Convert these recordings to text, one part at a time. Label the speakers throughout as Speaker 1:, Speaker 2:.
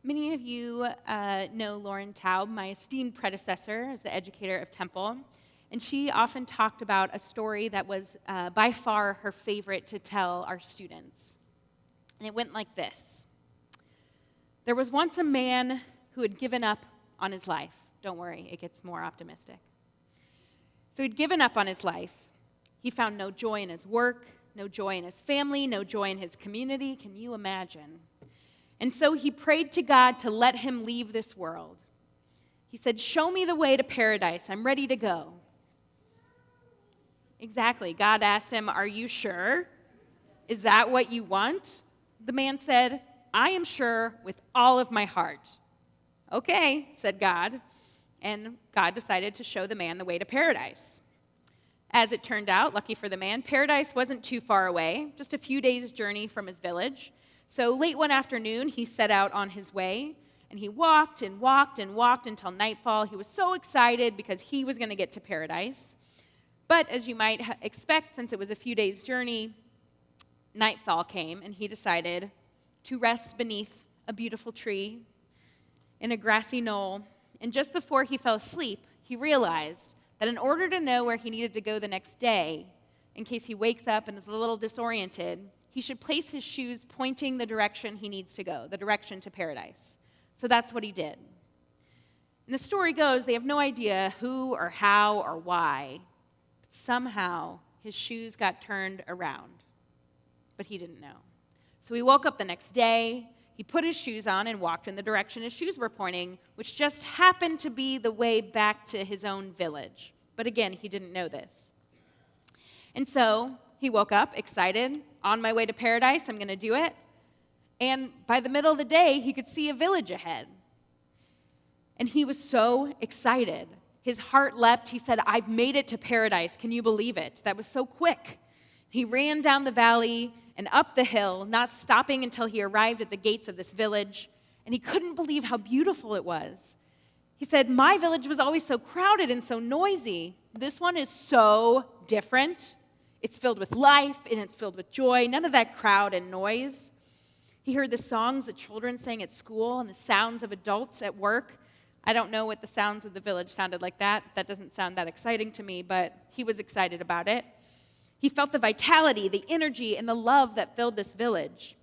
Speaker 1: Many of you know Lauren Taub, my esteemed predecessor as the educator of Temple, and she often talked about a story that was by far her favorite to tell our students. And it went like this. There was once a man who had given up on his life. Don't worry, it gets more optimistic. So he'd given up on his life. He found no joy in his work, no joy in his family, no joy in his community. Can you imagine? And so he prayed to God to let him leave this world. He said, "Show me the way to paradise. I'm ready to go." Exactly. God asked him, "Are you sure? Is that what you want?" The man said, "I am sure with all of my heart." "Okay," said God. And God decided to show the man the way to paradise. As it turned out, lucky for the man, paradise wasn't too far away, just a few days' journey from his village. So late one afternoon, he set out on his way, and he walked and walked and walked until nightfall. He was so excited because he was going to get to paradise. But as you might expect, since it was a few days' journey, nightfall came, and he decided to rest beneath a beautiful tree in a grassy knoll. And just before he fell asleep, he realized that in order to know where he needed to go the next day, in case he wakes up and is a little disoriented, he should place his shoes pointing the direction he needs to go, the direction to paradise. So that's what he did. And the story goes, they have no idea who or how or why, but somehow his shoes got turned around. But he didn't know. So he woke up the next day, he put his shoes on and walked in the direction his shoes were pointing, which just happened to be the way back to his own village. But again, he didn't know this. And so he woke up excited, on my way to paradise, I'm going to do it. And by the middle of the day, he could see a village ahead. And he was so excited. His heart leapt. He said, "I've made it to paradise. Can you believe it?" That was so quick. He ran down the valley and up the hill, not stopping until he arrived at the gates of this village. And he couldn't believe how beautiful it was. He said, "My village was always so crowded and so noisy. This one is so different. It's filled with life, and it's filled with joy, none of that crowd and noise." He heard the songs that children sang at school and the sounds of adults at work. I don't know what the sounds of the village sounded like that. That doesn't sound that exciting to me, but he was excited about it. He felt the vitality, the energy, and the love that filled this village.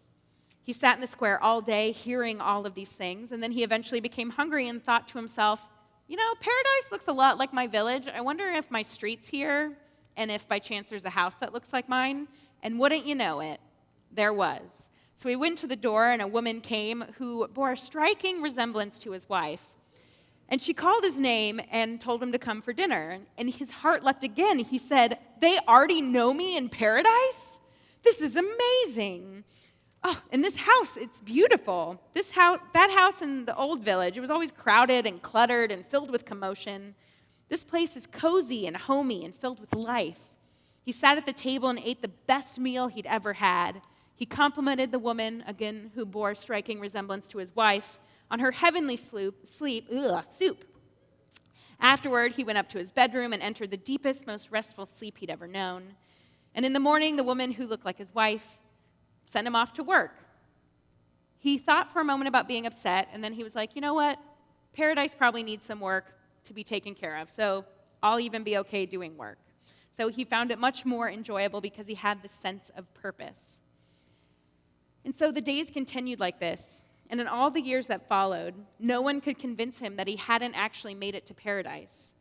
Speaker 1: He sat in the square all day hearing all of these things, and then he eventually became hungry and thought to himself, paradise looks a lot like my village. I wonder if my street's here, and if by chance there's a house that looks like mine. And wouldn't you know it, there was. So he went to the door, and a woman came who bore a striking resemblance to his wife. And she called his name and told him to come for dinner. And his heart leapt again. He said, "They already know me in paradise? This is amazing. Oh, and this house, it's beautiful. That house in the old village, it was always crowded and cluttered and filled with commotion. This place is cozy and homey and filled with life." He sat at the table and ate the best meal he'd ever had. He complimented the woman, again, who bore a striking resemblance to his wife, on her heavenly soup. Afterward, he went up to his bedroom and entered the deepest, most restful sleep he'd ever known. And in the morning, the woman who looked like his wife sent him off to work. He thought for a moment about being upset, and then he was like, "You know what? Paradise probably needs some work to be taken care of, so I'll even be okay doing work." So he found it much more enjoyable because he had this sense of purpose. And so the days continued like this. And in all the years that followed, no one could convince him that he hadn't actually made it to paradise.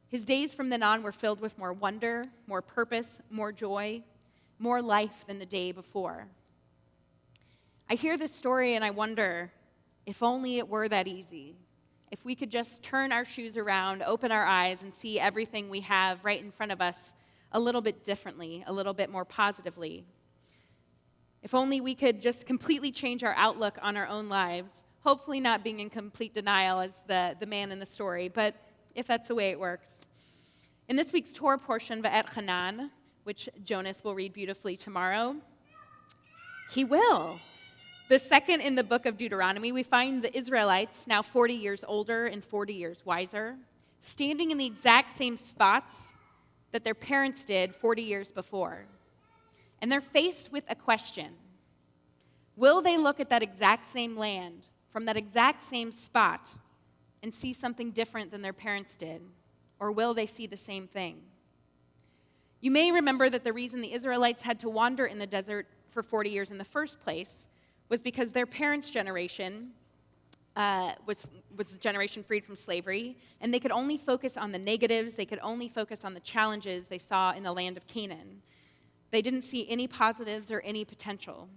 Speaker 1: His days from then on were filled with more wonder, more purpose, more joy, more life than the day before. I hear this story and I wonder, if only it were that easy. If we could just turn our shoes around, open our eyes, and see everything we have right in front of us a little bit differently, a little bit more positively. If only we could just completely change our outlook on our own lives, hopefully not being in complete denial as the man in the story, but if that's the way it works. In this week's Torah portion, Va'et Hanan, which Jonas will read beautifully tomorrow, he will. The second in the book of Deuteronomy, we find the Israelites, now 40 years older and 40 years wiser, standing in the exact same spots that their parents did 40 years before. And they're faced with a question. Will they look at that exact same land from that exact same spot and see something different than their parents did? Or will they see the same thing? You may remember that the reason the Israelites had to wander in the desert for 40 years in the first place was because their parents' generation was a generation freed from slavery, and they could only focus on the negatives, they could only focus on the challenges they saw in the land of Canaan. They didn't see any positives or any potential.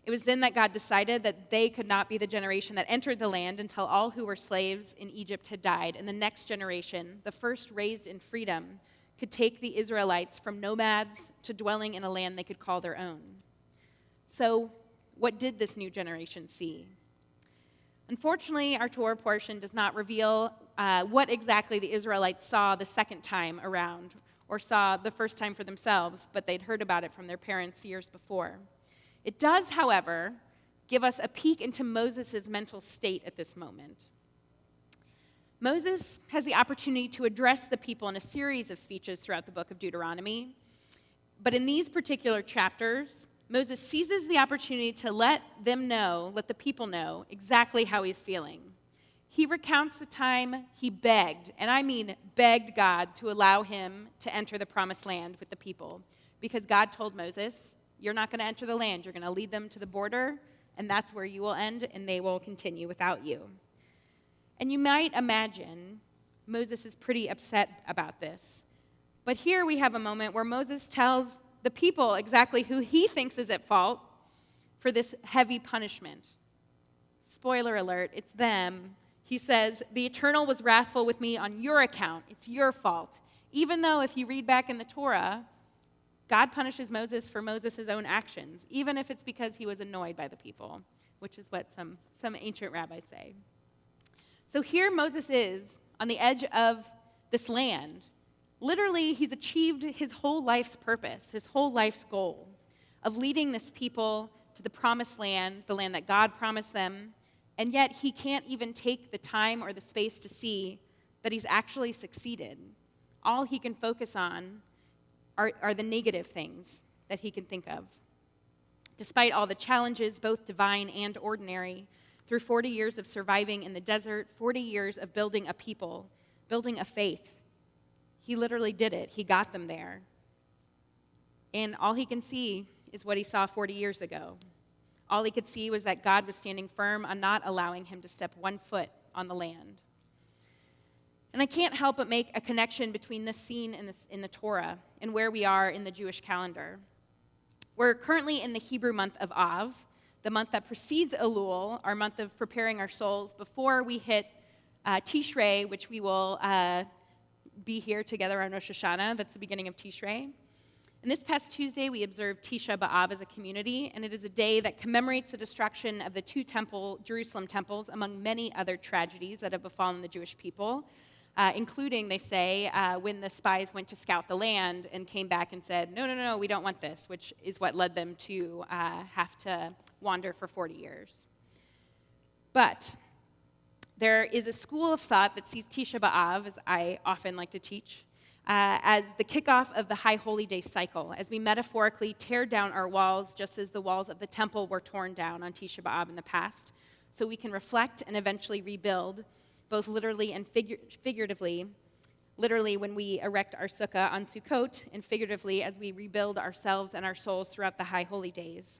Speaker 1: It was then that God decided that they could not be the generation that entered the land until all who were slaves in Egypt had died, and the next generation, the first raised in freedom, could take the Israelites from nomads to dwelling in a land they could call their own. So, what did this new generation see? Unfortunately, our Torah portion does not reveal what exactly the Israelites saw the second time around, or saw the first time for themselves, but they'd heard about it from their parents years before. It does, however, give us a peek into Moses' mental state at this moment. Moses has the opportunity to address the people in a series of speeches throughout the book of Deuteronomy, but in these particular chapters, Moses seizes the opportunity to let the people know exactly how he's feeling. He recounts the time he begged, and I mean begged God to allow him to enter the promised land with the people, because God told Moses, you're not going to enter the land, you're going to lead them to the border, and that's where you will end, and they will continue without you. And you might imagine Moses is pretty upset about this. But here we have a moment where Moses tells the people exactly who he thinks is at fault for this heavy punishment. Spoiler alert, it's them. He says, the Eternal was wrathful with me on your account. It's your fault. Even though if you read back in the Torah, God punishes Moses for Moses' own actions, even if it's because he was annoyed by the people, which is what some ancient rabbis say. So here Moses is on the edge of this land. Literally, he's achieved his whole life's purpose, his whole life's goal of leading this people to the promised land, the land that God promised them, and yet he can't even take the time or the space to see that he's actually succeeded. All he can focus on are the negative things that he can think of. Despite all the challenges, both divine and ordinary, through 40 years of surviving in the desert, 40 years of building a people, building a faith, he literally did it. He got them there. And all he can see is what he saw 40 years ago. All he could see was that God was standing firm on not allowing him to step one foot on the land. And I can't help but make a connection between this scene in the Torah and where we are in the Jewish calendar. We're currently in the Hebrew month of Av, the month that precedes Elul, our month of preparing our souls before we hit Tishrei, which we will be here together on Rosh Hashanah. That's the beginning of Tishrei. And this past Tuesday, we observed Tisha B'Av as a community, and it is a day that commemorates the destruction of the two Jerusalem temples, among many other tragedies that have befallen the Jewish people, including, they say, when the spies went to scout the land and came back and said, no, we don't want this, which is what led them to have to wander for 40 years. But there is a school of thought that sees Tisha B'Av, as I often like to teach, as the kickoff of the High Holy Day cycle, as we metaphorically tear down our walls just as the walls of the temple were torn down on Tisha B'Av in the past, so we can reflect and eventually rebuild, both literally and figuratively, literally when we erect our sukkah on Sukkot, and figuratively as we rebuild ourselves and our souls throughout the High Holy Days.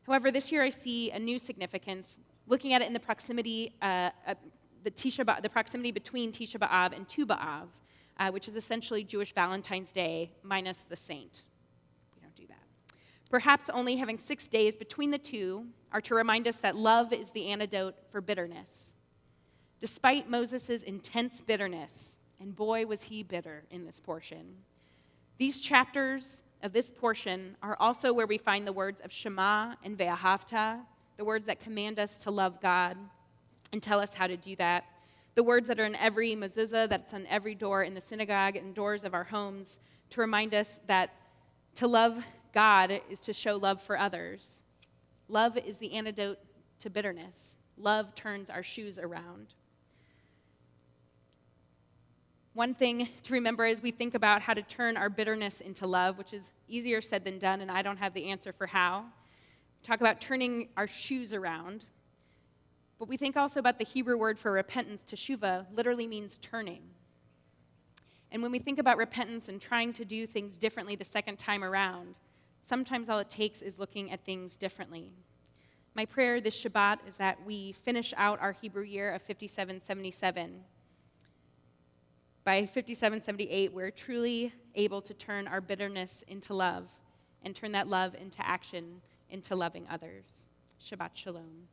Speaker 1: However, this year I see a new significance, looking at it in the proximity, the proximity between Tisha B'Av and Tu B'Av, which is essentially Jewish Valentine's Day minus the saint. We don't do that. Perhaps only having 6 days between the two are to remind us that love is the antidote for bitterness. Despite Moses' intense bitterness, and boy was he bitter in this portion, these chapters of this portion are also where we find the words of Shema and Ve'ahavta, the words that command us to love God and tell us how to do that. The words that are in every mezuzah, that's on every door in the synagogue and doors of our homes, to remind us that to love God is to show love for others. Love is the antidote to bitterness. Love turns our shoes around. One thing to remember as we think about how to turn our bitterness into love, which is easier said than done, and I don't have the answer for how. Talk about turning our shoes around. But we think also about the Hebrew word for repentance, teshuvah, literally means turning. And when we think about repentance and trying to do things differently the second time around, sometimes all it takes is looking at things differently. My prayer this Shabbat is that we finish out our Hebrew year of 5777. By 5778, we're truly able to turn our bitterness into love and turn that love into action, into loving others. Shabbat shalom.